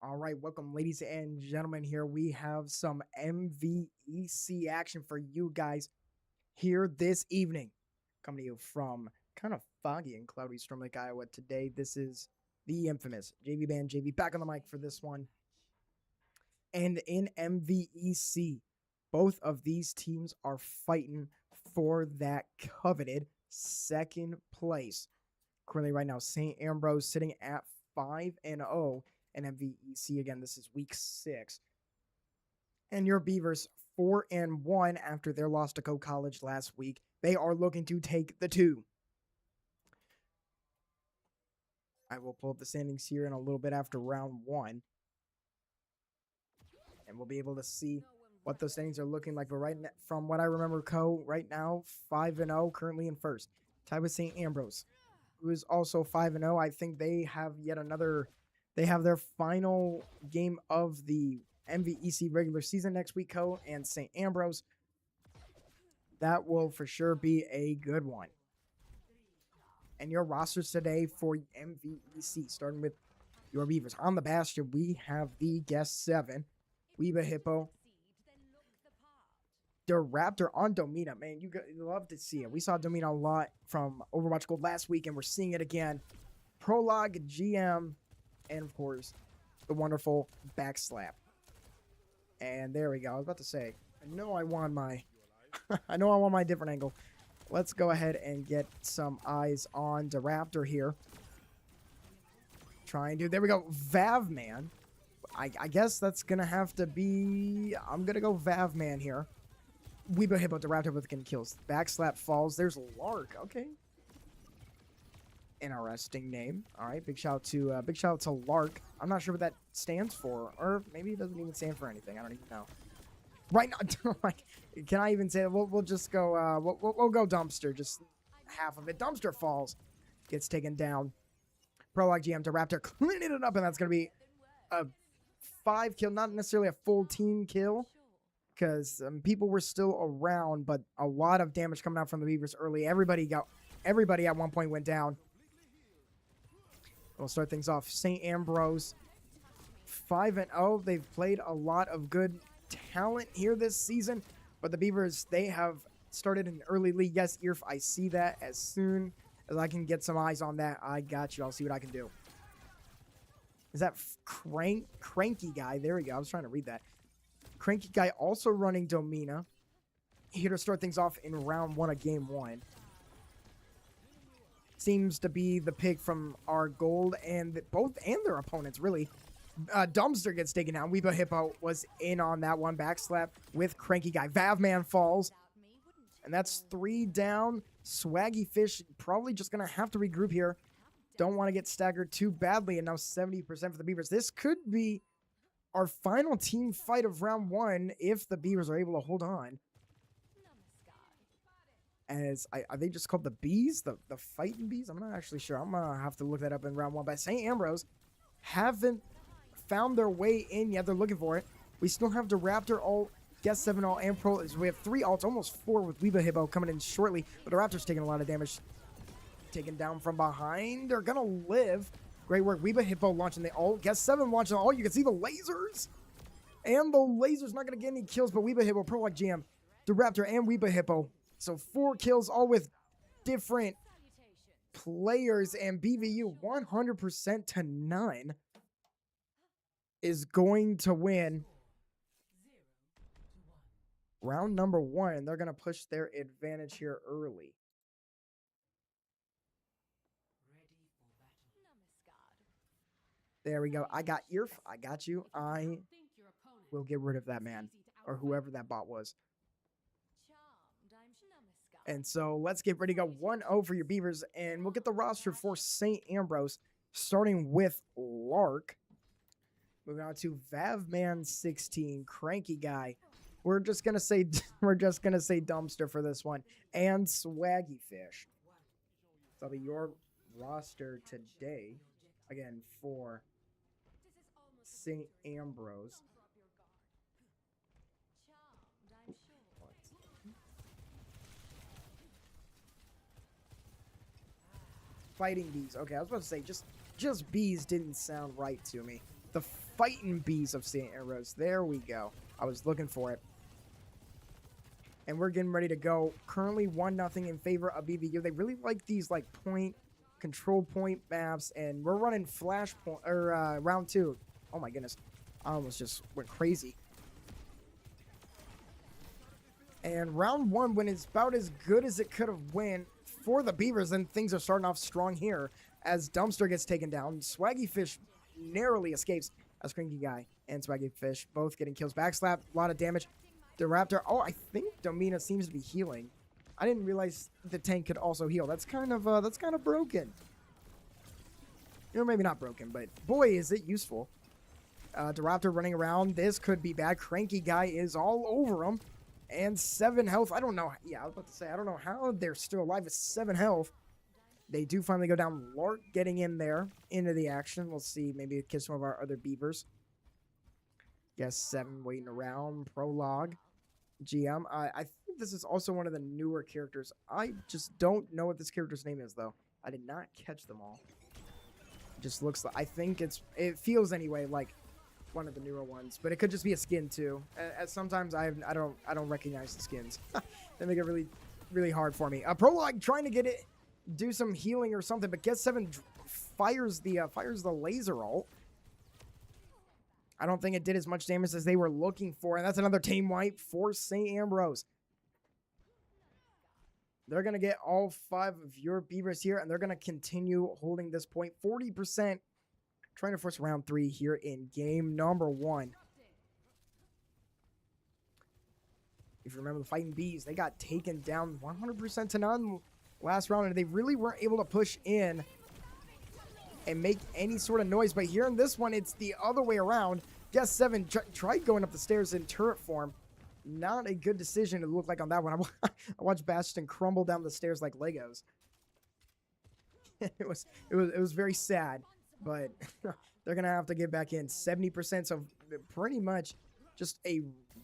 All right, welcome, ladies and gentlemen. Here we have some MVEC action for you guys here this evening. Coming to you from kind of foggy and cloudy Storm Lake, Iowa. Today, this is the infamous JV Band JV back on the mic for this one. And in MVEC, both of these teams are fighting for that coveted second place. Currently, right now, St. Ambrose sitting at 5-0 in MVEC. Again, this is week 6. And your Beavers 4-1 after their loss to Co College last week. They are looking to take the 2. I will pull up the standings here in a little bit after round 1. And we'll be able to see what those standings are looking like. But from what I remember, Co right now 5-0, currently in first. Tied with St. Ambrose, who is also 5-0. I think they have yet another. They have their final game of the MVEC regular season next week, Co, and St. Ambrose. That will for sure be a good one. And your rosters today for MVEC, starting with your Beavers. On the Bastion, we have the guest 7, Weeba Hippo. The Raptor on Domina, man, you love to see it. We saw Domina a lot from Overwatch Gold last week, and we're seeing it again. Prologue, GM, and of course, the wonderful backslap. And there we go. I was about to say, I know I want my different angle. Let's go ahead and get some eyes on the Raptor here. There we go. Vavman. I guess that's gonna have to be. I'm gonna go Vavman here. Weeba Hippo the Raptor with kills. Backslap falls. There's Lark. Okay. Interesting name. All right, big shout out to Lark. I'm not sure what that stands for, or maybe it doesn't even stand for anything. I don't even know. Right now, like, can I even say it? We'll just go. We'll go Dumpster. Just half of it. Dumpster falls, gets taken down. Prologue GM to Raptor cleaning it up, and that's gonna be a 5 kill, not necessarily a full team kill, because people were still around, but a lot of damage coming out from the Beavers early. Everybody at one point went down. We'll start things off. St. Ambrose, 5-0. They've played a lot of good talent here this season, but the Beavers, they have started an early lead. Yes, Irf, I see that. As soon as I can get some eyes on that, I got you. I'll see what I can do. Is that Cranky Guy? There we go. I was trying to read that. Cranky Guy also running Domina. Here to start things off in round 1 of game 1. Seems to be the pick from our gold and their opponents, really. Dumpster gets taken down. Weeba Hippo was in on that one. Backslap with Cranky Guy. Vavman falls. And that's 3 down. Swaggy Fish probably just going to have to regroup here. Don't want to get staggered too badly. And now 70% for the Beavers. This could be our final team fight of round 1 if the Beavers are able to hold on. Are they just called the Bees? The Fighting Bees? I'm not actually sure. I'm going to have to look that up in round 1. But St. Ambrose haven't found their way in yet. They're looking for it. We still have the Raptor ult, guest 7 ult, and Pro. We have 3 ults, almost 4 with Weeba Hippo coming in shortly. But the Raptor's taking a lot of damage. Taken down from behind. They're going to live. Great work. Weeba Hippo launching the ult. Guest 7 launching the ult. You can see the lasers. And the lasers not going to get any kills, but Weeba Hippo, Pro like GM, the Raptor, and Weeba Hippo. So 4 kills, all with different players, and BVU 100% to none is going to win round number 1, and they're going to push their advantage here early. There we go. I got Irf. I got you. I will get rid of that man, or whoever that bot was. And so let's get ready to go 1-0 for your Beavers, and we'll get the roster for St. Ambrose, starting with Lark. Moving on to Vavman 16, Cranky Guy. We're just gonna say Dumpster for this one, and Swaggy Fish. That'll be your roster today, again for St. Ambrose. Fighting Bees. Okay, I was about to say, just bees didn't sound right to me. The fighting bees of St. Ambrose. There we go. I was looking for it. And we're getting ready to go. Currently 1-0 in favor of BVU. They really like these like control point maps, and we're running flashpoint or round 2. Oh my goodness. I almost just went crazy. And round 1 when it's about as good as it could have went for the Beavers, and things are starting off strong here as Dumpster gets taken down. Swaggy Fish narrowly escapes as Cranky Guy and Swaggy Fish both getting kills. Backslap, a lot of damage. The Raptor, oh, I think Domina seems to be healing. I didn't realize the tank could also heal. That's kind of broken. You know, maybe not broken, but boy, is it useful. The Raptor running around. This could be bad. Cranky Guy is all over him. And 7 health. I don't know. Yeah, I was about to say, I don't know how they're still alive with 7 health. They do finally go down. Lark getting in there into the action. We'll see. Maybe kill some of our other Beavers. Guess 7 waiting around. Prologue. GM. I think this is also one of the newer characters. I just don't know what this character's name is, though. I did not catch them all. It just looks like, I think it feels anyway like one of the newer ones, but it could just be a skin too. As sometimes I don't recognize the skins. They make it really, really hard for me. Prologue trying to get it, do some healing or something, but Guess 7 fires the laser ult. I don't think it did as much damage as they were looking for, and that's another team wipe for St. Ambrose. They're going to get all 5 of your Beavers here, and they're going to continue holding this point. 40%, trying to force round 3 here in game number 1. If you remember the Fighting Bees, they got taken down 100% to none last round, and they really weren't able to push in and make any sort of noise. But here in this one, it's the other way around. Guess 7 tried going up the stairs in turret form. Not a good decision, it looked like on that one. I watched Bastion crumble down the stairs like Legos. It was very sad, but they're gonna have to get back in. 70%, so pretty much just a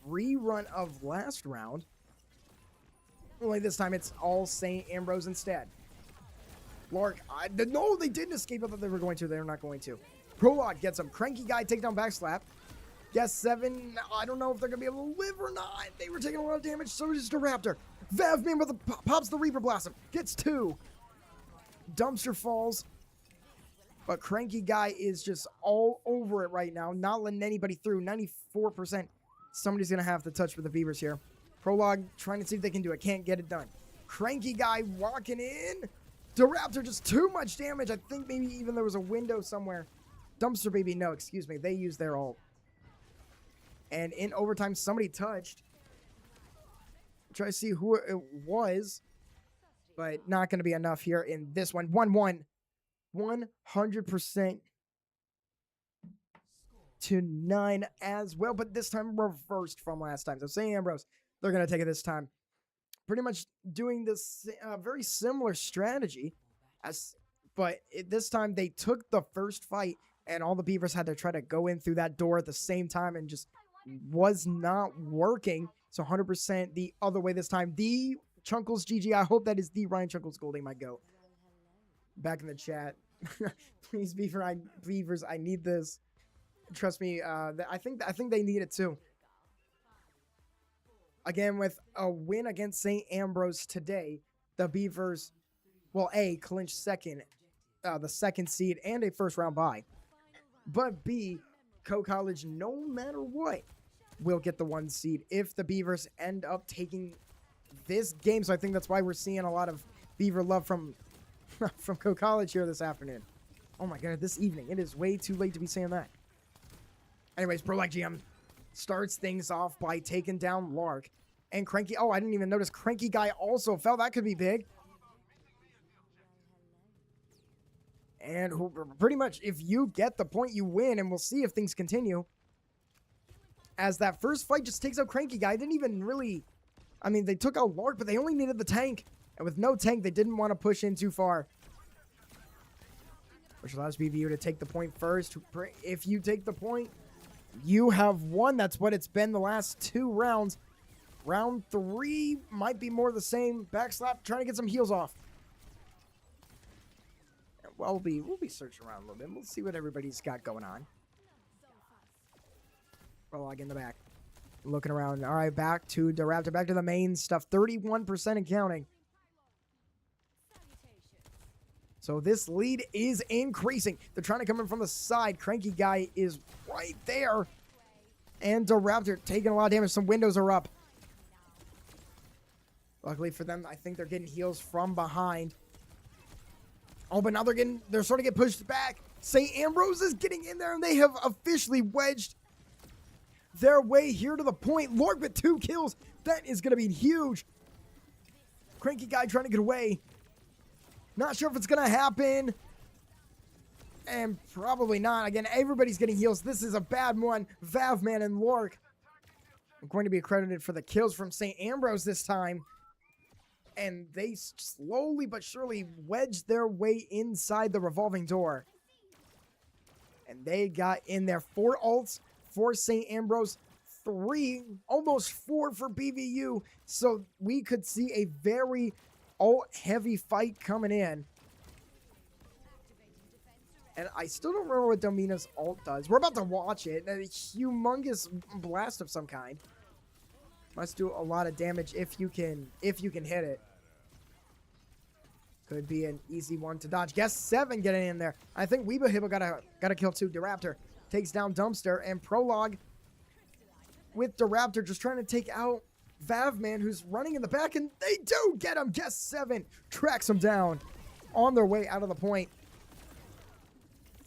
rerun of last round. Only this time it's all St. Ambrose instead. Lark, no, they didn't escape. I thought they were going to. They're not going to. Prologue gets him. Cranky Guy takedown backslap. Guess 7, I don't know if they're going to be able to live or not. They were taking a lot of damage. So does the Raptor. Vavman with the pops the Reaper Blossom. Gets 2. Dumpster falls. But Cranky Guy is just all over it right now. Not letting anybody through. 94%. Somebody's going to have to touch with the Beavers here. Prologue trying to see if they can do it. Can't get it done. Cranky Guy walking in. The Raptor just too much damage. I think maybe even there was a window somewhere. Dumpster Baby, no, excuse me. They used their ult. And in overtime, somebody touched. Try to see who it was. But not going to be enough here in this one. 1-1. 100% to 9 as well. But this time reversed from last time. So St. Ambrose, they're going to take it this time. Pretty much doing this very similar strategy. But this time they took the first fight. And all the Beavers had to try to go in through that door at the same time and just was not working. So 100% the other way this time. The Chunkles GG. I hope that is the Ryan Chunkles Golding my goat. Back in the chat. Please, Beavers, I need this. Trust me, I think they need it too. Again, with a win against St. Ambrose today, the Beavers will clinch second, the second seed and a first round bye. But B, Co-College, no matter what, will get the 1 seed if the Beavers end up taking this game. So I think that's why we're seeing a lot of Beaver love from Co-College here this afternoon. Oh my god, this evening. It is way too late to be saying that. Anyways, Prologue GM starts things off by taking down Lark. And Cranky, oh, I didn't even notice Cranky Guy also fell. That could be big. And pretty much, if you get the point, you win. And we'll see if things continue. As that first fight just takes out Cranky Guy. Didn't even really... I mean, they took out Lark, but they only needed the tank. And with no tank, they didn't want to push in too far. Which allows BVU to take the point first. If you take the point, you have won. That's what it's been the last 2 rounds. Round 3 might be more the same. Backslap, trying to get some heals off. Well, we'll be searching around a little bit. We'll see what everybody's got going on. Prologue in the back. Looking around. All right, back to the Raptor. Back to the main stuff. 31% and counting. So this lead is increasing. They're trying to come in from the side. Cranky Guy is right there. And the Raptor taking a lot of damage. Some windows are up. Luckily for them, I think they're getting heals from behind. Oh, but now they're starting to get pushed back. St. Ambrose is getting in there, and they have officially wedged their way here to the point. Lord with 2 kills. That is going to be huge. Cranky Guy trying to get away. Not sure if it's going to happen. And probably not. Again, everybody's getting heals. This is a bad one. Vavman and Lork are going to be accredited for the kills from St. Ambrose this time. And they slowly but surely wedged their way inside the revolving door. And they got in there. 4 ults for St. Ambrose. 3, almost 4 for BVU. So we could see a very ult-heavy fight coming in. And I still don't remember what Domina's ult does. We're about to watch it. A humongous blast of some kind. Must do a lot of damage if you can hit it. Could be an easy one to dodge. Guess 7 getting in there. I think Weeba Hibba gotta kill 2. DeRaptor takes down Dumpster, and Prologue with DeRaptor just trying to take out Vavman, who's running in the back, and they do get him. Guess 7 tracks him down on their way out of the point.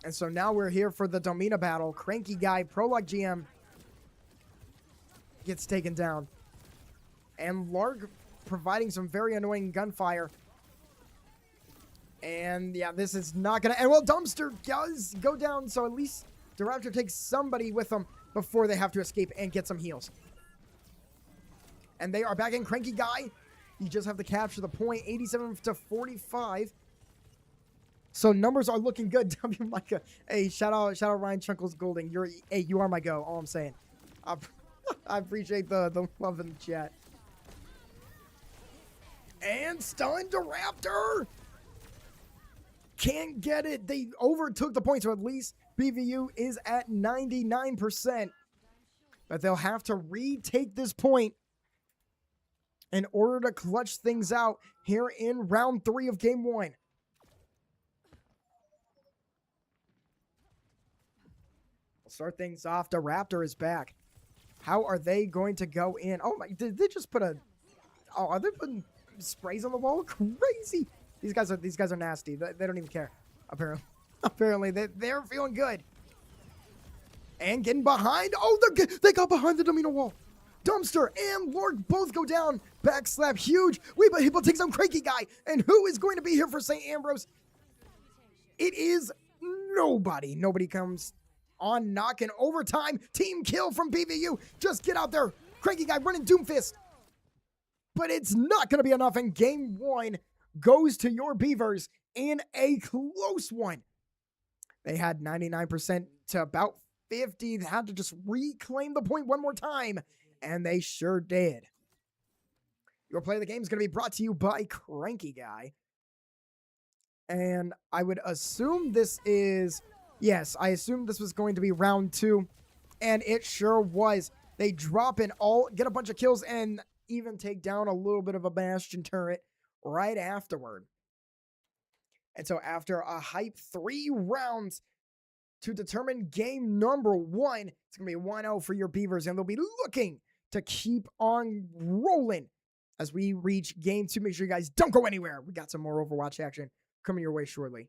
And so now we're here for the Domina battle. Cranky Guy, Prologue GM gets taken down. And Larg providing some very annoying gunfire. And yeah, this is not going to end well. Dumpster does go down, so at least the Raptor takes somebody with them before they have to escape and get some heals. And they are back in. Cranky Guy. You just have to capture the point. 87-45. So numbers are looking good. W Micah. Hey, shout out Ryan Chunkles Golding. You are my go. All I'm saying. I appreciate the love in the chat. And stunned the Raptor. Can't get it. They overtook the point, so at least BVU is at 99%. But they'll have to retake this point in order to clutch things out here in round 3 of game 1. We'll start things off. The Raptor is back. How are they going to go in? Oh my, did they just put a... Oh, are they putting sprays on the wall? Crazy. These guys are nasty. They don't even care. Apparently they're feeling good. And getting behind. Oh, they got behind the Domino wall. Dumpster and Lord both go down. Backslap huge. Weeba Hippo takes on Cranky Guy. And who is going to be here for St. Ambrose? It is nobody. Nobody comes on knocking overtime. Team kill from BVU. Just get out there. Cranky Guy running Doomfist. But it's not going to be enough. And game 1 goes to your Beavers in a close one. They had 99% to about 50. They had to just reclaim the point one more time. And they sure did. Your play of the game is going to be brought to you by Cranky Guy. And I would assume this is... Yes, I assumed this was going to be round 2. And it sure was. They drop in all, get a bunch of kills, and even take down a little bit of a Bastion turret right afterward. And so after a hype 3 rounds to determine game number 1, it's going to be 1-0 for your Beavers, and they'll be looking to keep on rolling as we reach game 2. Make sure you guys don't go anywhere. We got some more Overwatch action coming your way shortly.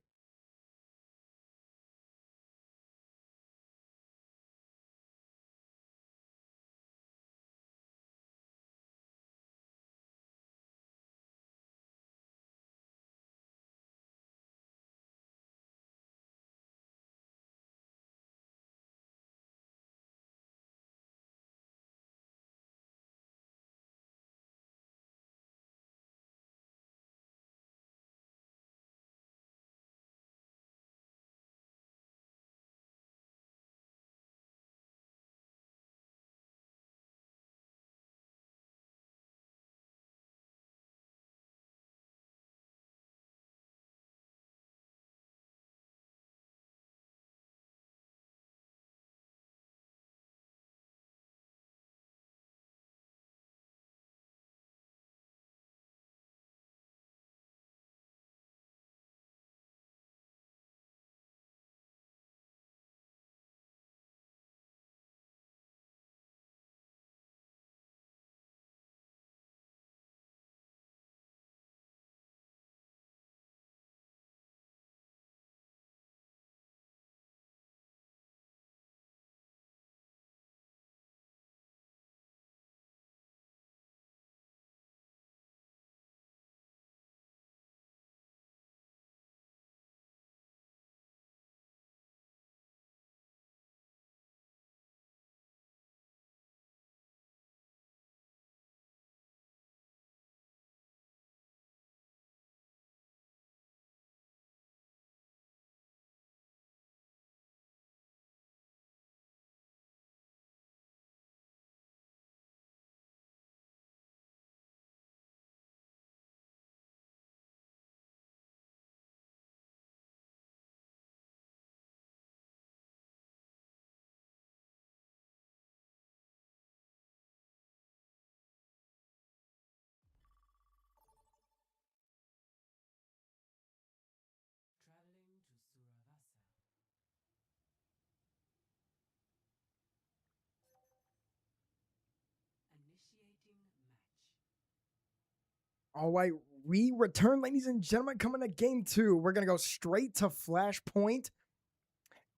All right, we return, ladies and gentlemen, coming to game 2. We're going to go straight to Flashpoint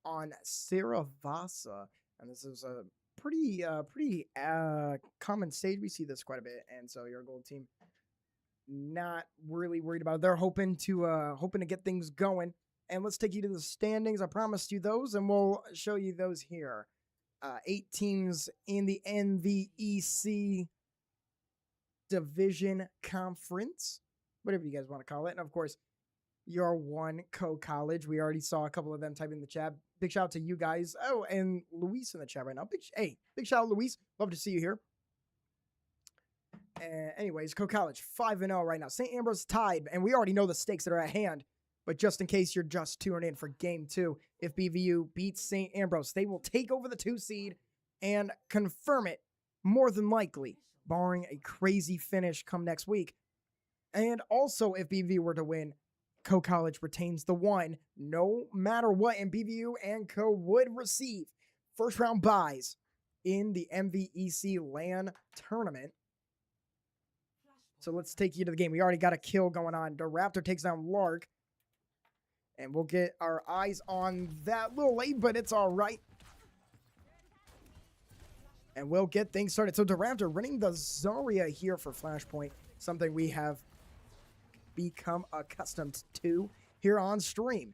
on Vasa. And this is a pretty common stage. We see this quite a bit. And so your gold team, not really worried about it. They're hoping to get things going. And let's take you to the standings. I promised you those, and we'll show you those here. 8 teams in the MVEC Division Conference, whatever you guys want to call it. And of course, your one co-college. We already saw a couple of them type in the chat. Big shout out to you guys. Oh, and Luis in the chat right now. Big shout out, Luis. Love to see you here. Anyways, co-college 5-0 right now. St. Ambrose tied, and we already know the stakes that are at hand. But just in case you're just tuning in for game 2, if BVU beats St. Ambrose, they will take over the 2 seed and confirm it more than likely, barring a crazy finish come next week. And also, if BVU were to win, Co-College retains the 1, no matter what, and BVU and Co would receive first round buys in the MVEC LAN tournament. So let's take you to the game. We already got a kill going on. The Raptor takes down Lark. And we'll get our eyes on that a little late, but it's all right. And we'll get things started. So the Raptor running the Zarya here for Flashpoint, something we have become accustomed to here on stream.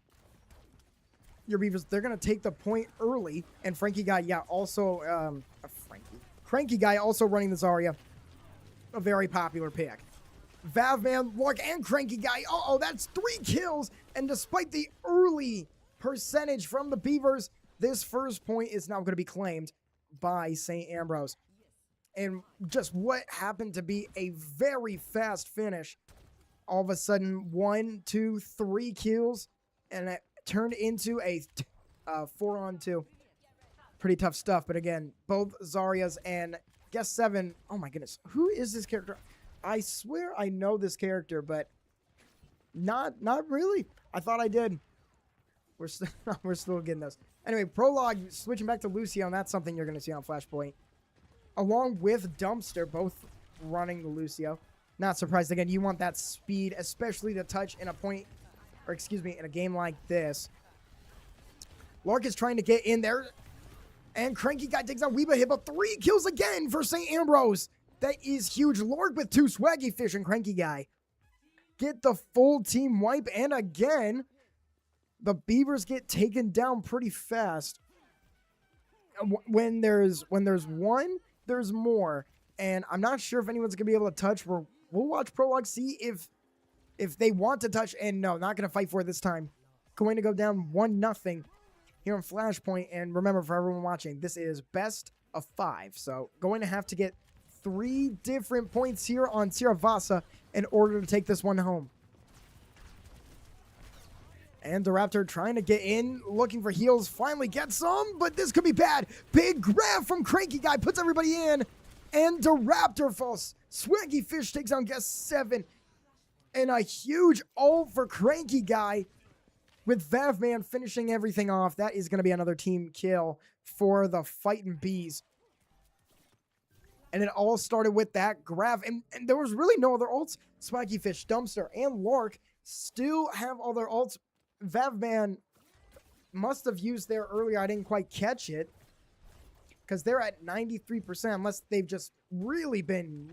Your Beavers, they're going to take the point early. And Frankie Guy, yeah, also, Cranky Guy also running the Zarya. A very popular pick. Vavman, Lark, and Cranky Guy. That's 3 kills. And despite the early percentage from the Beavers, this first point is now going to be claimed by St. Ambrose. And just what happened to be a very fast finish. All of a sudden, 1, 2, 3 kills. And it turned into a 4-on-2. Pretty tough stuff. But again, both Zaryas and Guess 7. Oh my goodness. Who is this character? I swear I know this character, but not really. I thought I did. We're still getting this. Anyway, Prologue switching back to Lucio, and that's something you're going to see on Flashpoint. Along with Dumpster, both running the Lucio. Not surprised. Again, you want that speed, especially to touch in a point, or excuse me, in a game like this. Lark is trying to get in there, and Cranky Guy takes out Weeba Hippo. 3 kills again for St. Ambrose. That is huge. Lark with 2, Swaggy Fish and Cranky Guy get the full team wipe. And again, the Beavers get taken down pretty fast. When there's one, there's more. And I'm not sure if anyone's going to be able to touch. We'll watch Prologue, see if they want to touch. And no, not going to fight for it this time. Going to go down 1-0 here in Flashpoint. And remember, for everyone watching, this is best of 5. So going to have to get 3 different points here on Vasa in order to take this one home. And the Raptor trying to get in, looking for heals, finally gets some, but this could be bad. Big grab from Cranky Guy, puts everybody in, and the Raptor falls. Swaggy Fish takes down Guess 7, and a huge ult for Cranky Guy, with Vavman finishing everything off. That is going to be another team kill for the Fightin' Bees. And it all started with that grab. And there was really no other ults. Spiky Fish, Dumpster, and Lark still have all their ults. Vavman must have used there earlier. I didn't quite catch it. Because they're at 93%. Unless they've just really been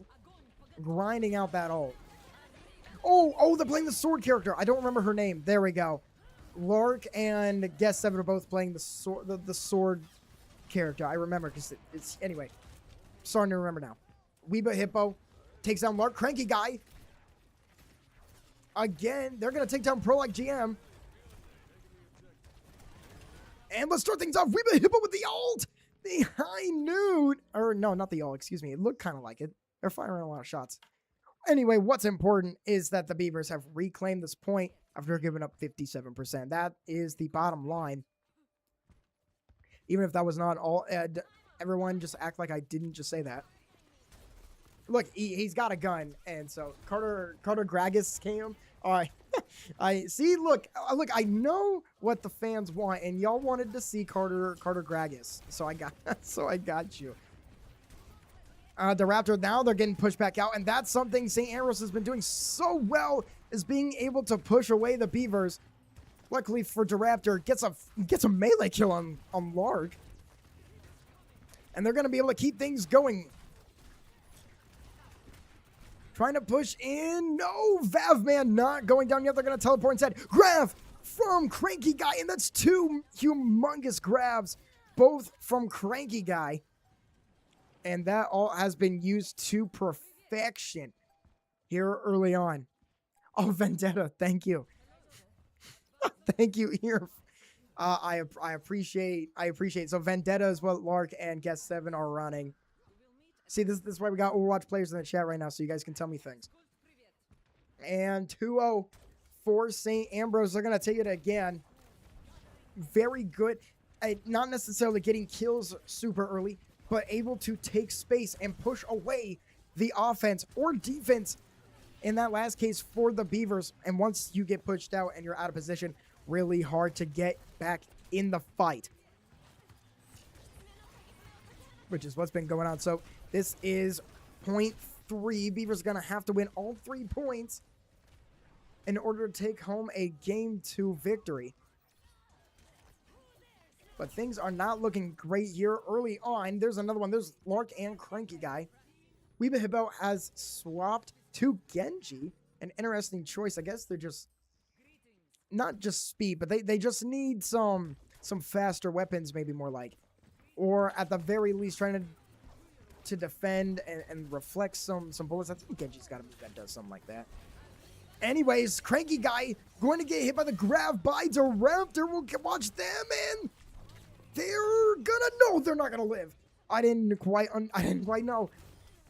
grinding out that ult. Oh, they're playing the sword character. I don't remember her name. There we go. Lark and Guess 7 are both playing the sword character. I remember because it's... Anyway. Starting to remember now. Weeba Hippo takes down Lark. Cranky Guy. Again, they're going to take down Prologue GM. And let's start things off. Weeba Hippo with the ult. The high noon. Or no, not the ult. Excuse me. It looked kind of like it. They're firing a lot of shots. Anyway, what's important is that the Beavers have reclaimed this point after giving up 57%. That is the bottom line. Even if that was not all... Everyone just act like I didn't just say that. Look, he's got a gun, and so Carter Gragas came. I see. Look, I know what the fans want, and y'all wanted to see Carter Gragas, so I got you. The Raptor, now they're getting pushed back out, and that's something St. Ambrose has been doing so well, is being able to push away the Beavers. Luckily for Raptor, gets a melee kill on Lark. And they're going to be able to keep things going. Trying to push in. No, Vavman not going down yet. They're going to teleport instead. Grab from Cranky Guy, and that's 2 humongous grabs, both from Cranky Guy. And that all has been used to perfection here early on. Oh, Vendetta, thank you. Thank you here. I appreciate. So Vendetta is what Lark and Guest 7 are running. See, this is why we got Overwatch players in the chat right now, so you guys can tell me things. And 2-0 for St. Ambrose. They're going to take it again. Very good. Not necessarily getting kills super early, but able to take space and push away the offense or defense in that last case for the Beavers. And once you get pushed out and you're out of position, really hard to get back in the fight, which is what's been going on. So this is point 3. Beavers going to have to win all 3 points in order to take home a Game 2 victory. But things are not looking great here early on. There's another one. There's Lark and Cranky Guy. Weeba Hippo has swapped to Genji. An interesting choice. I guess they're just not just speed, but they just need some faster weapons, maybe more like. Or at the very least trying to defend and reflect some bullets. I think Genji's got a move that does something like that. Anyways, Cranky Guy going to get hit by the grab by the Raptor. We'll watch them, and they're gonna know they're not gonna live. I didn't quite know.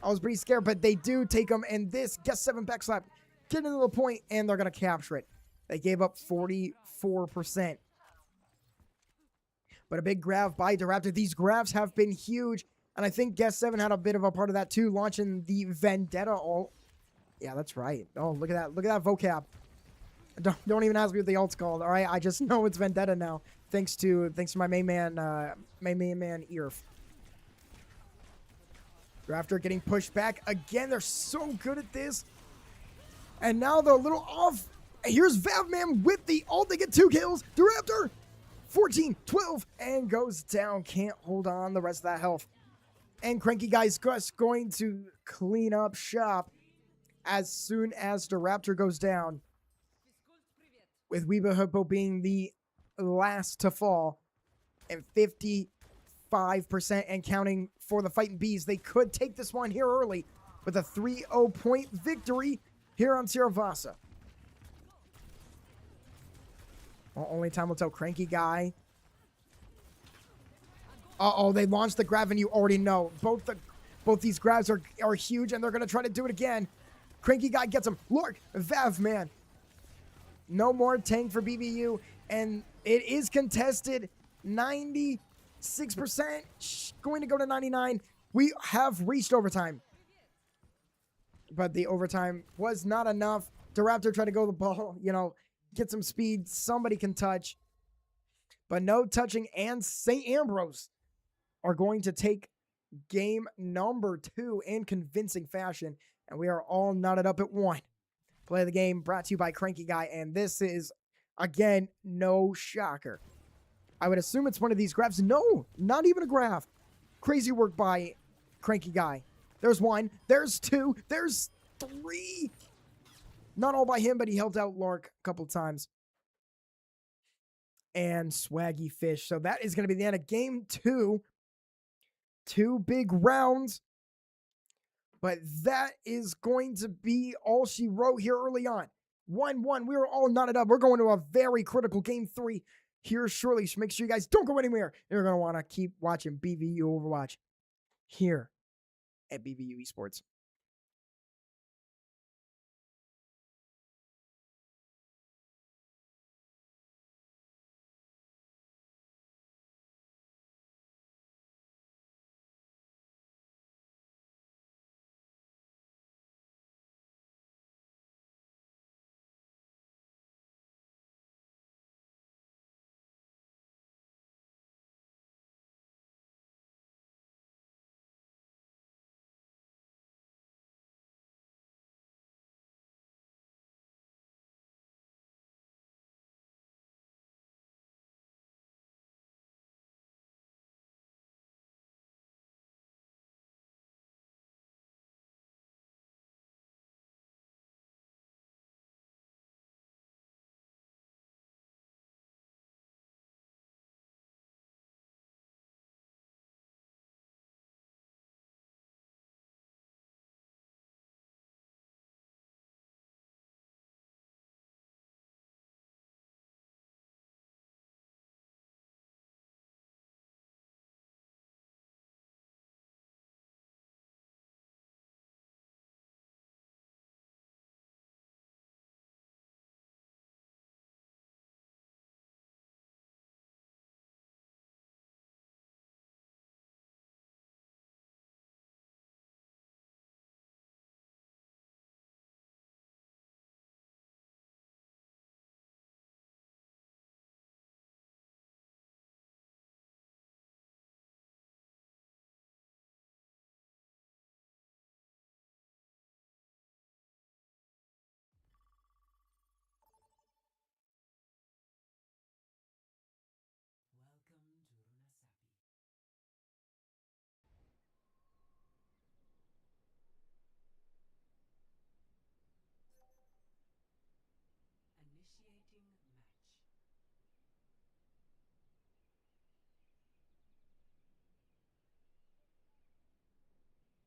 I was pretty scared, but they do take them, and this Guest 7 backslap getting to the point, and they're gonna capture it. They gave up 44%. But a big grab by the Raptor. These grabs have been huge, and I think Guest 7 had a bit of a part of that too, launching the Vendetta ult. Yeah, that's right. Oh, look at that. Look at that vocab. Don't even ask me what the ult's called. All right, I just know it's Vendetta now, thanks to my main man Irf. Raptor getting pushed back again. They're so good at this, and now they're a little off. Here's Vavman with the ult. They get 2 kills. The Raptor 14, 12, and goes down. Can't hold on the rest of that health. And Cranky Guy's just going to clean up shop as soon as the Raptor goes down, with Weeba Hippo being the last to fall, and 55% and counting for the Fighting Bees. They could take this one here early with a 3-0 point victory here on Siravasa. Well, only time will tell. Cranky Guy. Uh-oh, they launched the grab, and you already know. Both these grabs are huge, and they're going to try to do it again. Cranky Guy gets him. Lark, Vavman. No more tank for BBU, and it is contested. 96%, going to go to 99. We have reached overtime, but the overtime was not enough. The Raptor tried to go the ball, get some speed. Somebody can touch, but no touching, and St. Ambrose are going to take game number 2 in convincing fashion, and we are all knotted up at 1. Play of the game brought to you by Cranky Guy, and this is, again, no shocker. I would assume it's one of these grabs. No, not even a grab. Crazy work by Cranky Guy. There's 1, there's 2, there's 3. Not all by him, but he helped out Lark a couple times. And Swaggy Fish. So that is going to be the end of game 2. 2 big rounds. But that is going to be all she wrote here early on. 1-1. We were all knotted up. We're going to a very critical game 3 here shortly. So make sure you guys don't go anywhere. You're going to want to keep watching BVU Overwatch here at BVU Esports.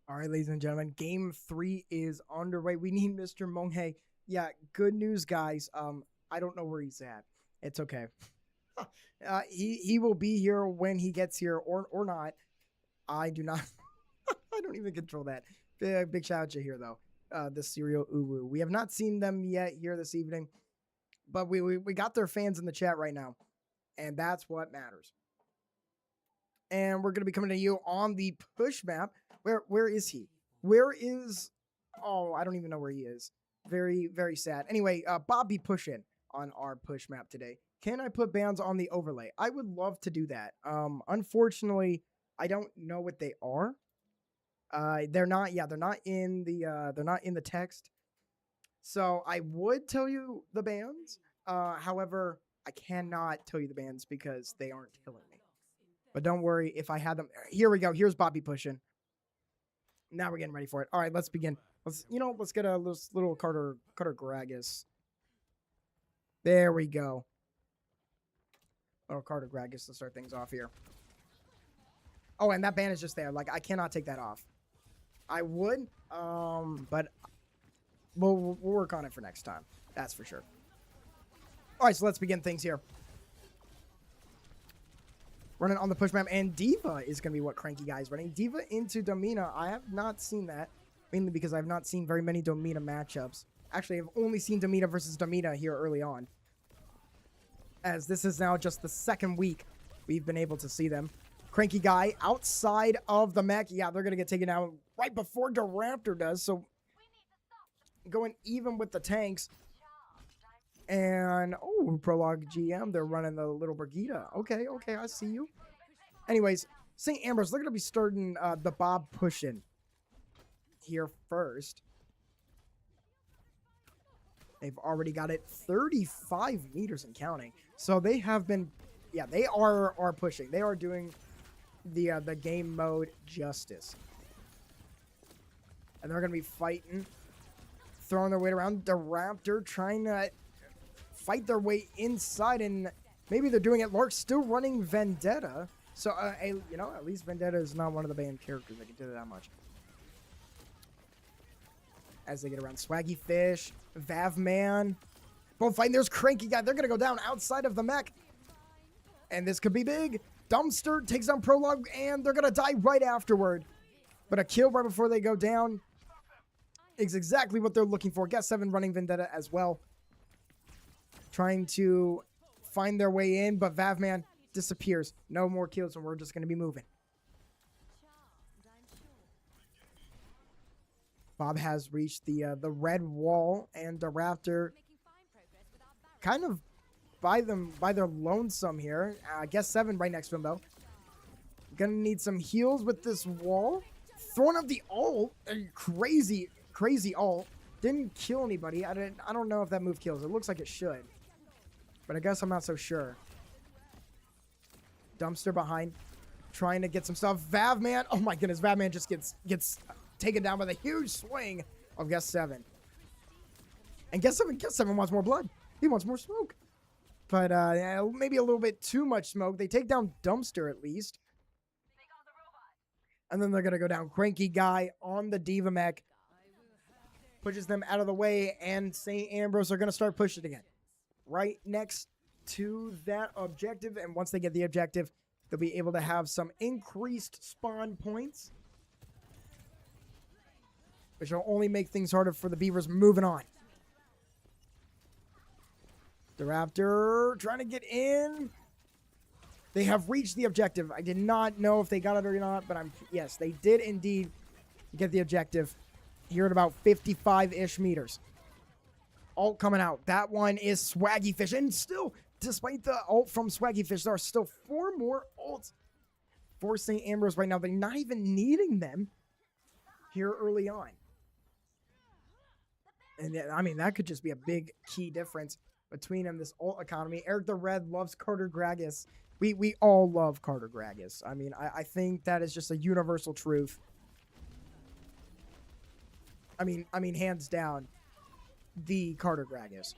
All right, ladies and gentlemen, game 3 is underway. We need Mr. Monghae. Yeah, good news, guys. I don't know where he's at. It's okay. He will be here when he gets here or not. I do not. I don't even control that. Big shout out to here though. The Serial Uwu. We have not seen them yet here this evening, but we got their fans in the chat right now, and that's what matters. And we're gonna be coming to you on the push map. Where is he? Where is? Oh, I don't even know where he is. Very, very sad. Anyway, Bob be pushing on our push map today. Can I put bands on the overlay? I would love to do that. Unfortunately, I don't know what they are. They're not. Yeah, they're not in the text. So I would tell you the bands. However, I cannot tell you the bands because they aren't killing me. But don't worry, if I had them, here we go. Here's Bobby pushing. Now we're getting ready for it. All right, let's begin. Let's get a little Carter Gragas. There we go. Little Carter Gragas to start things off here. Oh, and that ban is just there. Like, I cannot take that off. I would, but we'll work on it for next time. That's for sure. All right, so let's begin things here. Running on the push map, and D.Va is going to be what Cranky Guy is running. D.Va into Domina. I have not seen that, mainly because I've not seen very many Domina matchups. Actually, I've only seen Domina versus Domina here early on, as this is now just the second week we've been able to see them. Cranky Guy outside of the mech. Yeah, they're going to get taken out right before the Raptor does, so going even with the tanks. And, oh, Prologue GM, they're running the little Brigitte. Okay, I see you. Anyways, St. Ambrose, they're going to be starting the Bob pushing here first. They've already got it 35 meters and counting. So they have been, yeah, they are pushing. They are doing the game mode justice. And they're going to be fighting, throwing their weight around. The Raptor trying to fight their way inside, and maybe they're doing it. Lark's still running Vendetta, so you know, at least Vendetta is not one of the banned characters. I can tell you that much. As they get around, Swaggy Fish, Vavman, both fighting. There's Cranky Guy. They're gonna go down outside of the mech, and this could be big. Dumpster takes down Prologue, and they're gonna die right afterward. But a kill right before they go down is exactly what they're looking for. Guess 7 running Vendetta as well, trying to find their way in, but Vavman disappears. No more kills, and we're just going to be moving. Bob has reached the red wall, and the Raptor kind of by their lonesome here. Guess 7 right next to him, though. Gonna need some heals with this wall. Throwing up the ult. Crazy ult. Didn't kill anybody. I don't know if that move kills. It looks like it should, but I guess I'm not so sure. Dumpster behind, trying to get some stuff. Vavman, oh my goodness, Vavman just gets taken down with a huge swing of Guess 7. And Guess 7 wants more blood. He wants more smoke. But maybe a little bit too much smoke. They take down Dumpster at least. And then they're going to go down. Cranky Guy on the D.Va mech pushes them out of the way, and St. Ambrose are going to start pushing again right next to that objective. And once they get the objective, they'll be able to have some increased spawn points, which will only make things harder for the Beavers moving on. The Raptor trying to get in. They have reached the objective. I did not know if they got it or not, but yes, they did indeed get the objective here at about 55-ish meters. Ult coming out. That one is Swaggy Fish. And still, despite the ult from Swaggy Fish, there are still 4 more ults for St. Ambrose right now. They're not even needing them here early on. And I mean, that could just be a big key difference between them, this ult economy. Eric the Red loves Carter Gragas. We all love Carter Gragas. I mean, I think that is just a universal truth. I mean, hands down, the Carter Gragas.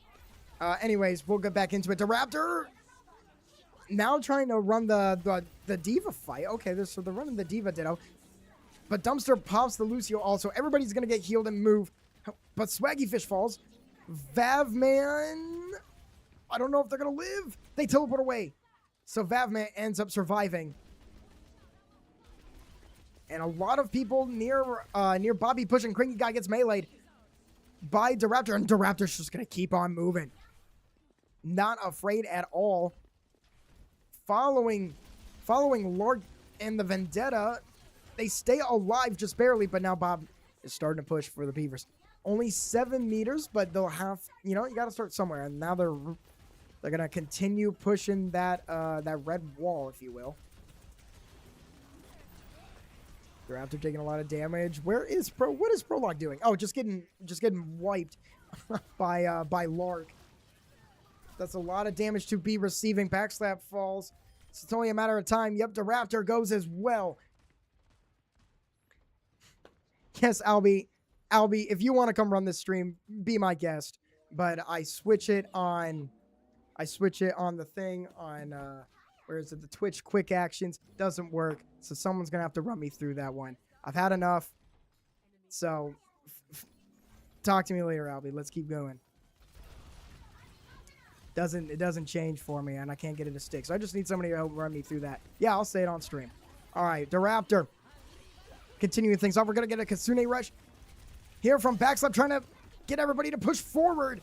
Anyways, we'll get back into it. The Raptor now trying to run the D.Va fight. Okay, so they're running the D.Va Ditto. But Dumpster pops the Lucio also. Everybody's going to get healed and move. But Swaggy Fish falls. Vavman, I don't know if they're going to live. They teleport away. So Vavman ends up surviving. And a lot of people near Bobby pushing Cranky Guy gets meleeed by Diraptor. And Diraptor's just going to keep on moving. Not afraid at all. Following Lord and the Vendetta, they stay alive just barely, but now Bob is starting to push for the Beavers. Only 7 meters, but they'll have, you got to start somewhere. And now they're going to continue pushing that red wall, if you will. They're after taking a lot of damage. What is Prologue doing? Oh, just getting wiped by Lark. That's a lot of damage to be receiving. Backslap falls. So it's only a matter of time. Yep, the Raptor goes as well. Yes, Albie, if you want to come run this stream, be my guest. But I switch it on the thing on, where is it? The Twitch quick actions doesn't work. So someone's going to have to run me through that one. I've had enough. So talk to me later, Albie. Let's keep going. It doesn't change for me, and I can't get it to stick. So I just need somebody to help run me through that. Yeah, I'll say it on stream. All right, the Raptor. Continuing things off, we're going to get a Kasune rush here from Backslap, trying to get everybody to push forward.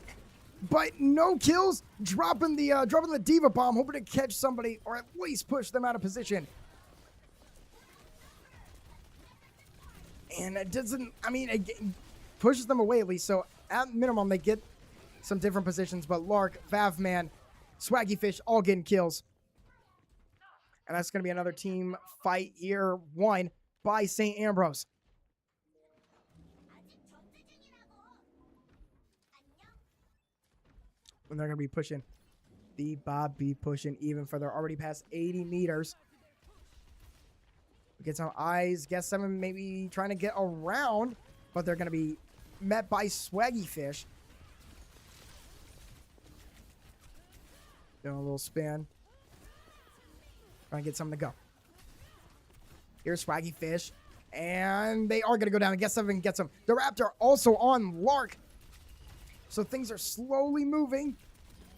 But no kills, dropping the Diva Bomb, hoping to catch somebody or at least push them out of position. And it doesn't, it pushes them away at least. So at minimum, they get some different positions, but Lark, Vavman, Swaggy Fish, all getting kills. And that's going to be another team fight here, won by St. Ambrose. And they're going to be pushing. The Bob be pushing even further, already past 80 meters. We get some eyes. Guess 7 maybe trying to get around, but they're going to be met by Swaggy Fish. Doing a little spin. Trying to get something to go. Here's Swaggy Fish. And they are going to go down. Guess 7 gets them. The Raptor also on Lark. So things are slowly moving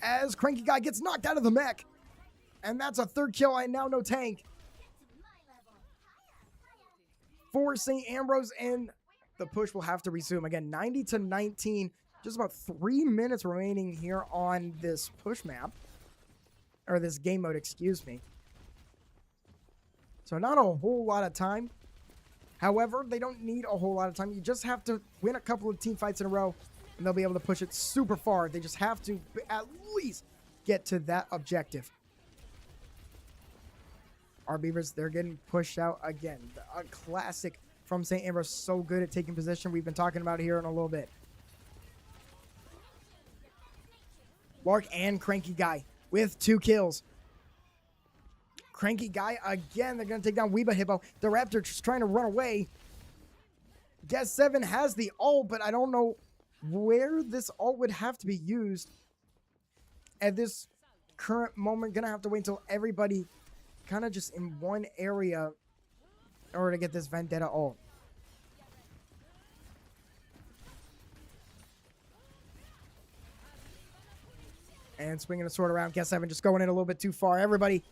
as Cranky Guy gets knocked out of the mech. And that's a 3rd kill and now no tank for St. Ambrose, and the push will have to resume. Again, 90-19. Just about 3 minutes remaining here on this push map. Or this game mode, excuse me. So not a whole lot of time. However, they don't need a whole lot of time. You just have to win a couple of team fights in a row, and they'll be able to push it super far. They just have to at least get to that objective. Our Beavers, they're getting pushed out again. A classic from St. Ambrose. So good at taking position. We've been talking about it here in a little bit. Lark and Cranky Guy with 2 kills. Cranky Guy again. They're going to take down Weeba Hippo. The Raptor just trying to run away. Guess 7 has the ult, but I don't know where this ult would have to be used. At this current moment, going to have to wait until everybody kind of just in one area in order to get this Vendetta ult. And swinging the sword around. Guess 7 just going in a little bit too far. Everybody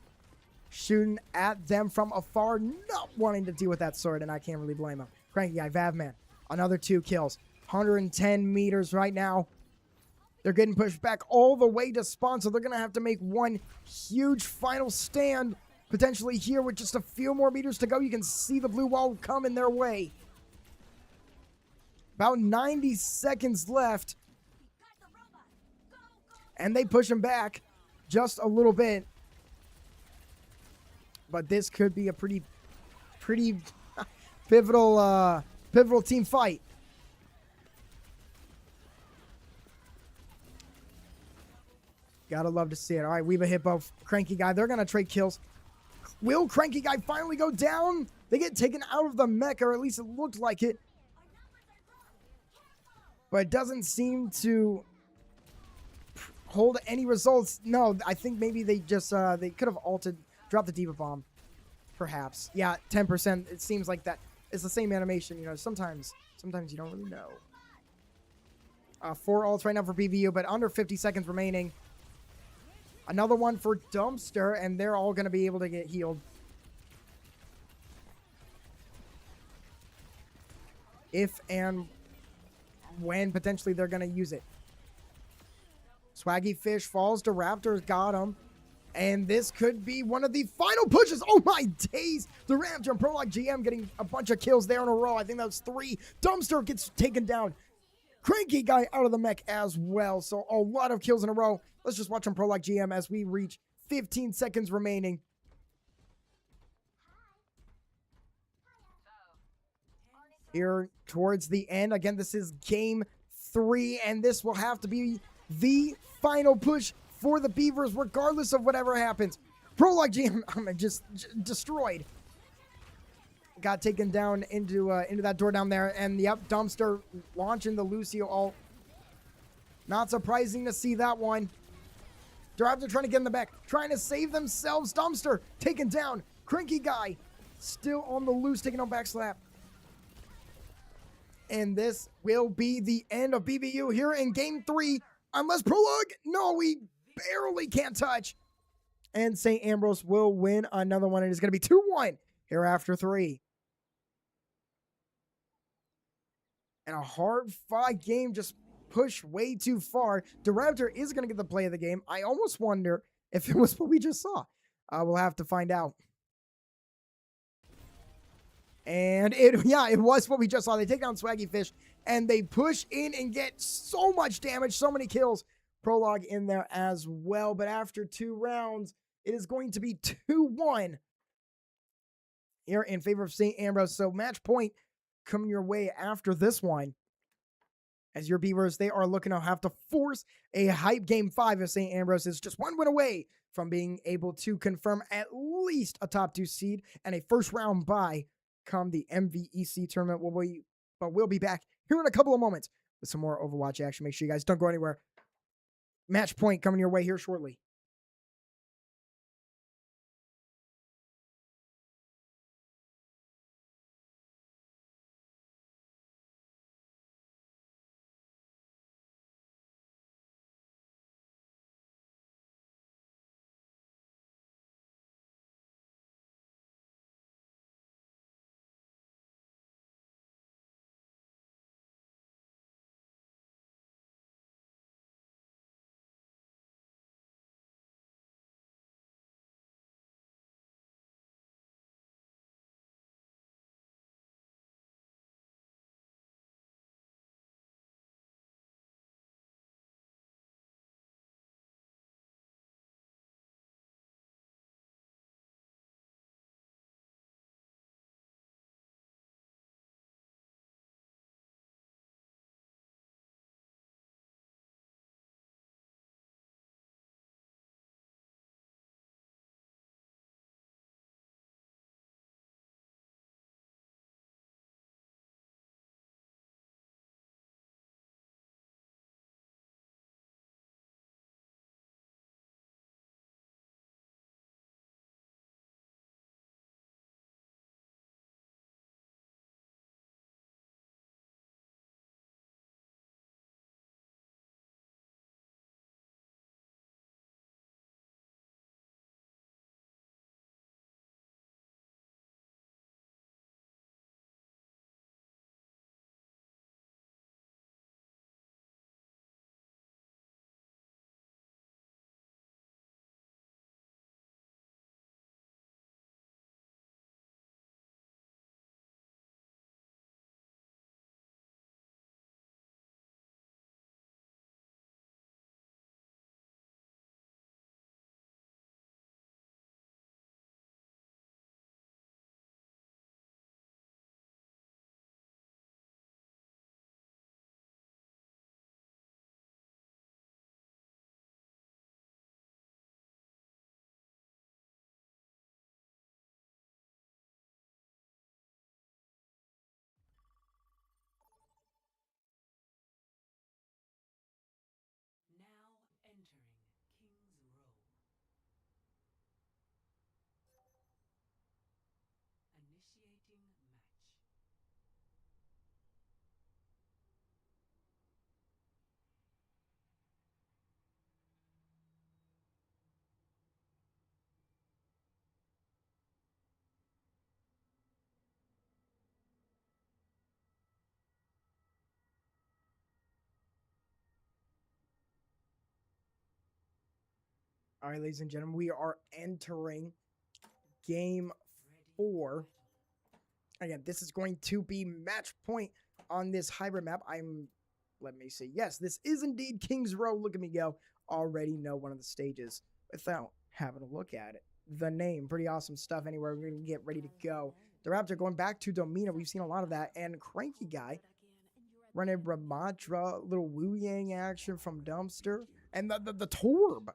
shooting at them from afar, not wanting to deal with that sword, and I can't really blame him. Cranky Guy, Vavman, another 2 kills. 110 meters right now. They're getting pushed back all the way to spawn, so they're going to have to make one huge final stand, potentially here with just a few more meters to go. You can see the blue wall coming their way. About 90 seconds left. And they push him back just a little bit. But this could be a pretty pivotal team fight. Gotta love to see it. All right, Weeba Hippo, Cranky Guy. They're going to trade kills. Will Cranky Guy finally go down? They get taken out of the mech, or at least it looked like it. But it doesn't seem to hold any results. No, I think maybe they just, they could have dropped the Diva Bomb. Perhaps. Yeah, 10%. It seems like that it's the same animation. You know, sometimes you don't really know. 4 ults right now for BVU, but under 50 seconds remaining. Another one for Dumpster, and they're all going to be able to get healed. If and when potentially they're going to use it. Swaggy Fish falls to Raptors, got him. And this could be one of the final pushes. Oh my days. The Raptor and Prologue GM getting a bunch of kills there in a row. I think that was 3. Dumpster gets taken down. Cranky guy out of the mech as well. So a lot of kills in a row. Let's just watch on Prologue GM as we reach 15 seconds remaining. Here towards the end. Again, this is game 3, and this will have to be the final push for the Beavers, regardless of whatever happens. Prologue GM, just destroyed. Got taken down into that door down there, and yep, Dumpster launching the Lucio ult. Not surprising to see that one. Raptor trying to get in the back, trying to save themselves. Dumpster taken down. Cranky guy still on the loose, taking on backslap. And this will be the end of BBU here in game 3. Unless Prologue, no, we barely can't touch. And St. Ambrose will win another one. It is going to be 2-1 here after 3. And a hard-fought game, just pushed way too far. The Raptor is going to get the play of the game. I almost wonder if it was what we just saw. We'll have to find out. And it was what we just saw. They take down Swaggy Fish, and they push in and get so much damage, so many kills. Prologue in there as well. But after 2 rounds, it is going to be 2-1 here in favor of St. Ambrose. So match point coming your way after this one. As your Beavers, they are looking to have to force a hype game 5 of St. Ambrose is just 1 win away from being able to confirm at least a top 2 seed and a first round bye come the MVEC tournament. We'll be back here in a couple of moments with some more Overwatch action. Make sure you guys don't go anywhere. Match point coming your way here shortly. All right, ladies and gentlemen, we are entering game 4. Again, this is going to be match point on this hybrid map. Let me see. Yes, this is indeed Kings Row. Look at me go. Already know one of the stages without having a look at it. The name, pretty awesome stuff. Anyway, we're going to get ready to go. The Raptor going back to Domina. We've seen a lot of that. And Cranky Guy running Ramatra, little Wu Yang action from Dumpster. And the Torb.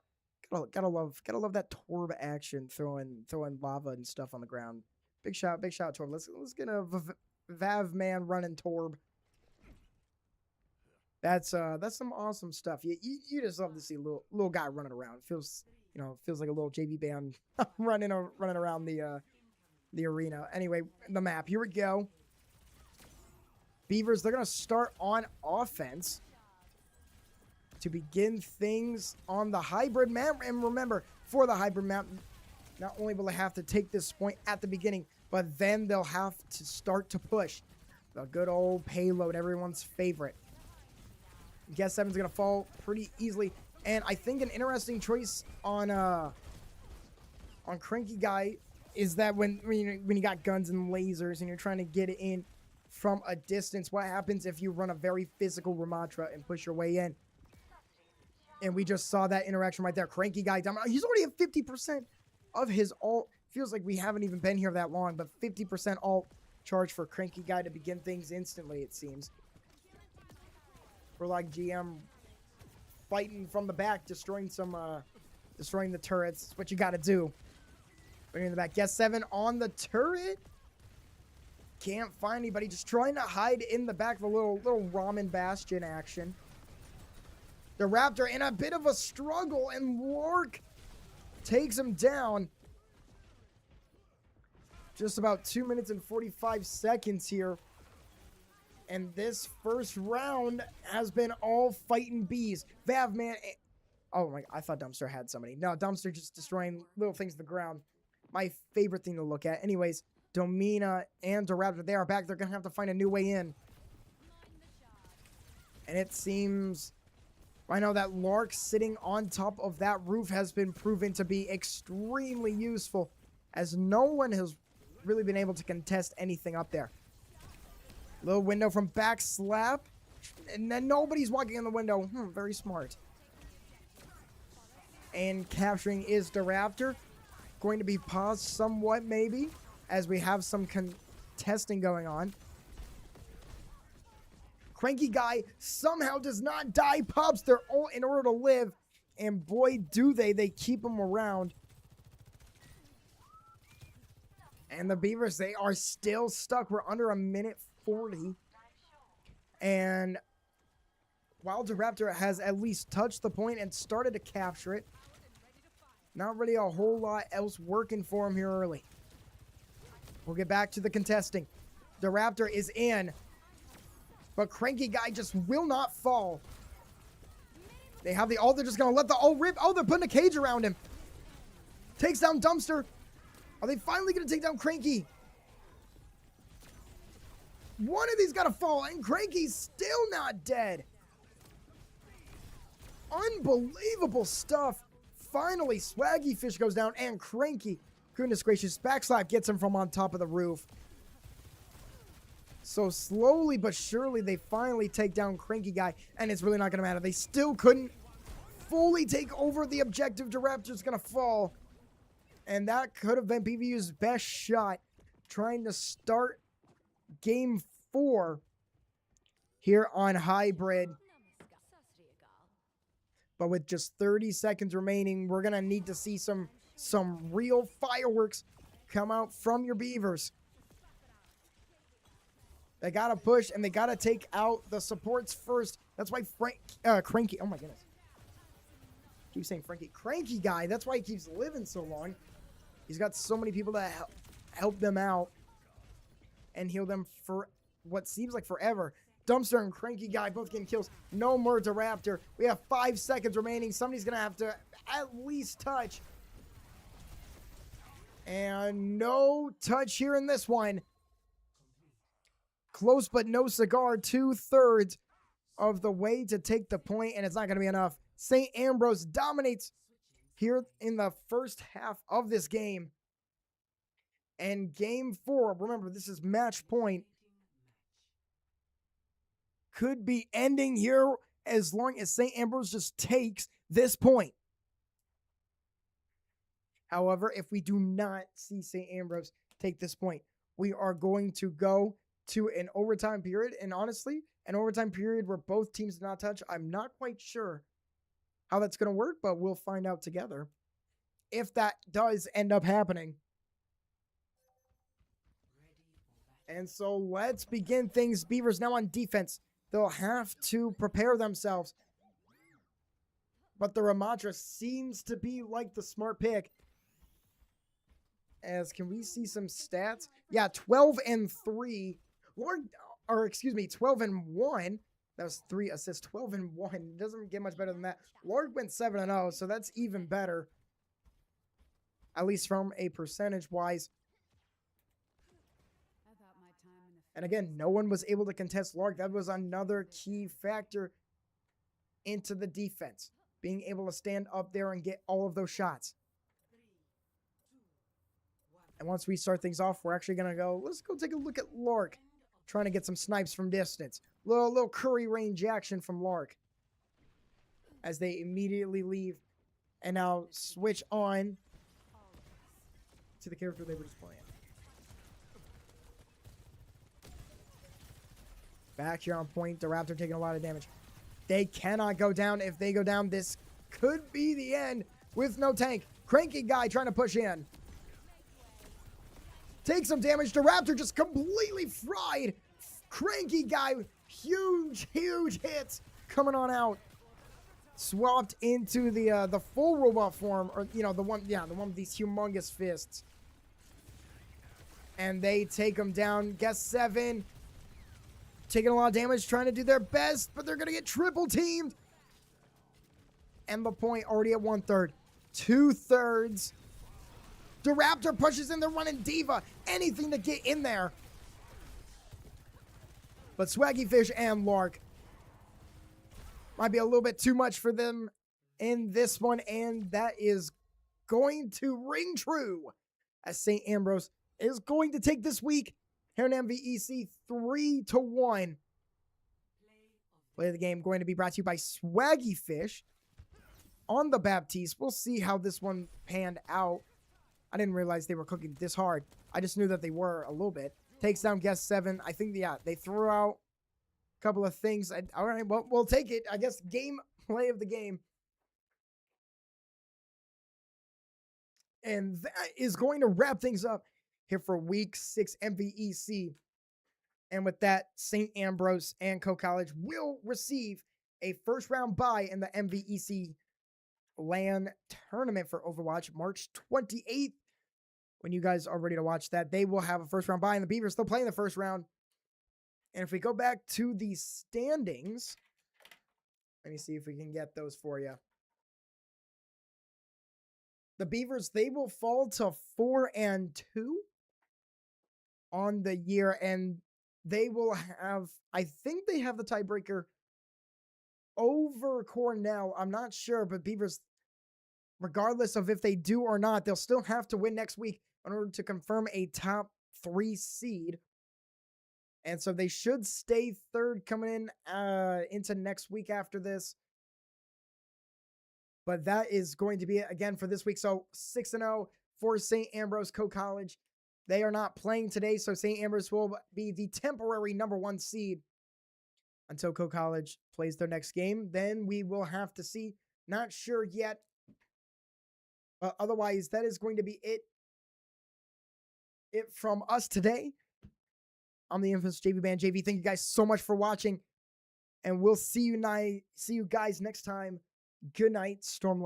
Gotta love that Torb action, throwing lava and stuff on the ground. Big shout, Torb. Let's get a Vav man running Torb. That's some awesome stuff. You just love to see a little guy running around. Feels like a little JV band running around the arena. Anyway, the map. Here we go. Beavers, they're gonna start on offense to begin things on the hybrid map. And remember, for the hybrid map, not only will they have to take this point at the beginning, but then they'll have to start to push. The good old payload, everyone's favorite. Guess 7's going to fall pretty easily. And I think an interesting choice on Cranky Guy is that when you got guns and lasers and you're trying to get it in from a distance, what happens if you run a very physical Ramatra and push your way in? And we just saw that interaction right there. Cranky Guy down. He's already at 50% of his ult. Feels like we haven't even been here that long, but 50% ult charge for Cranky Guy to begin things instantly, it seems. We're like GM fighting from the back, destroying the turrets. It's what you got to do. Bring in the back. Guess 7 on the turret. Can't find anybody. Just trying to hide in the back of a little ramen bastion action. The Raptor in a bit of a struggle, and Lork takes him down. Just about 2 minutes and 45 seconds here. And this first round has been all fighting bees. Vav man. Oh my, I thought Dumpster had somebody. No, Dumpster just destroying little things to the ground. My favorite thing to look at. Anyways, Domina and the Raptor, they are back. They're going to have to find a new way in. And it seems, I know that Lark sitting on top of that roof has been proven to be extremely useful, as no one has really been able to contest anything up there. Little window from back slap, and then nobody's walking in the window. Very smart. And capturing is the Raptor. Going to be paused somewhat, maybe, as we have some contesting going on. Cranky Guy somehow does not die, pops their ult in order to live, and boy do they keep him around. And the Beavers, they are still stuck. We're under a minute 40. And while the Raptor has at least touched the point and started to capture it, not really a whole lot else working for him here early. We'll get back to the contesting. The Raptor is in, but Cranky Guy just will not fall. They have the ult. They're just going to let the ult rip. Oh, they're putting a cage around him. Takes down Dumpster. Are they finally going to take down Cranky? One of these got to fall, and Cranky's still not dead. Unbelievable stuff. Finally, Swaggy Fish goes down, and Cranky, goodness gracious, backslap gets him from on top of the roof. So slowly but surely, they finally take down Cranky Guy, and it's really not going to matter. They still couldn't fully take over the objective. The Raptor's going to fall, and that could have been PVU's best shot, trying to start Game 4 here on Hybrid. But with just 30 seconds remaining, we're going to need to see some real fireworks come out from your Beavers. They got to push, and they got to take out the supports first. That's why Cranky, oh my goodness. Keep saying Frankie. Cranky Guy, that's why he keeps living so long. He's got so many people that help them out and heal them for what seems like forever. Dumpster and Cranky Guy both getting kills. No more to Raptor. We have 5 seconds remaining. Somebody's going to have to at least touch. And no touch here in this one. Close but no cigar. 2/3 of the way to take the point, and it's not going to be enough. St. Ambrose dominates here in the first half of this game. And game 4, remember, this is match point, could be ending here as long as St. Ambrose just takes this point. However, if we do not see St. Ambrose take this point, we are going to go to an overtime period. And honestly, an overtime period where both teams do not touch, I'm not quite sure how that's going to work, but we'll find out together if that does end up happening. And so let's begin things. Beavers now on defense. They'll have to prepare themselves. But the Ramatra seems to be like the smart pick. As can we see some stats? Yeah, 12-3. 12-1. That was 3 assists. 12-1. It doesn't get much better than that. Lark went 7-0, so that's even better. At least from a percentage-wise. And again, no one was able to contest Lark. That was another key factor into the defense. Being able to stand up there and get all of those shots. And once we start things off, we're actually going to go, let's go take a look at Lark. Trying to get some snipes from distance. Little Curry range action from Lark. As they immediately leave and now switch on to the character they were just playing. Back here on point, the Raptor taking a lot of damage. They cannot go down. If they go down, this could be the end with no tank. Cranky guy trying to push in. Take some damage. The Raptor just completely fried. Cranky guy, huge hits coming on out. Swapped into the full robot form, or the one with these humongous fists. And they take him down. Guess 7. Taking a lot of damage, trying to do their best, but they're going to get triple teamed. And the point already at 1/3. 2/3. The Raptor pushes in, they're running Diva. Anything to get in there. But Swaggy Fish and Lark might be a little bit too much for them in this one. And that is going to ring true as St. Ambrose is going to take this week here in MVEC 3-1. Play of the game going to be brought to you by Swaggy Fish on the Baptiste. We'll see how this one panned out. I didn't realize they were cooking this hard. I just knew that they were a little bit. Takes down Guest 7. I think, they threw out a couple of things. All right, well, we'll take it. I guess game play of the game. And that is going to wrap things up here for week 6 MVEC. And with that, St. Ambrose and Co College will receive a first round bye in the MVEC LAN tournament for Overwatch March 28th. When you guys are ready to watch that, they will have a first round bye, and the Beavers still playing the first round. And if we go back to the standings, let me see if we can get those for you. The Beavers, they will fall to 4-2 on the year, and they will have, I think they have the tiebreaker over Cornell. I'm not sure, but Beavers, regardless of if they do or not, they'll still have to win next week in order to confirm a top 3 seed. And so they should stay third coming in into next week after this. But that is going to be it again for this week. So 6-0 for St. Ambrose Co College. They are not playing today, so St. Ambrose will be the temporary number 1 seed until Co College plays their next game. Then we will have to see. Not sure yet. But otherwise, that is going to be it from us today. I'm the infamous JV Band JV. Thank you guys so much for watching. And we'll see you guys next time. Good night, Stormlight.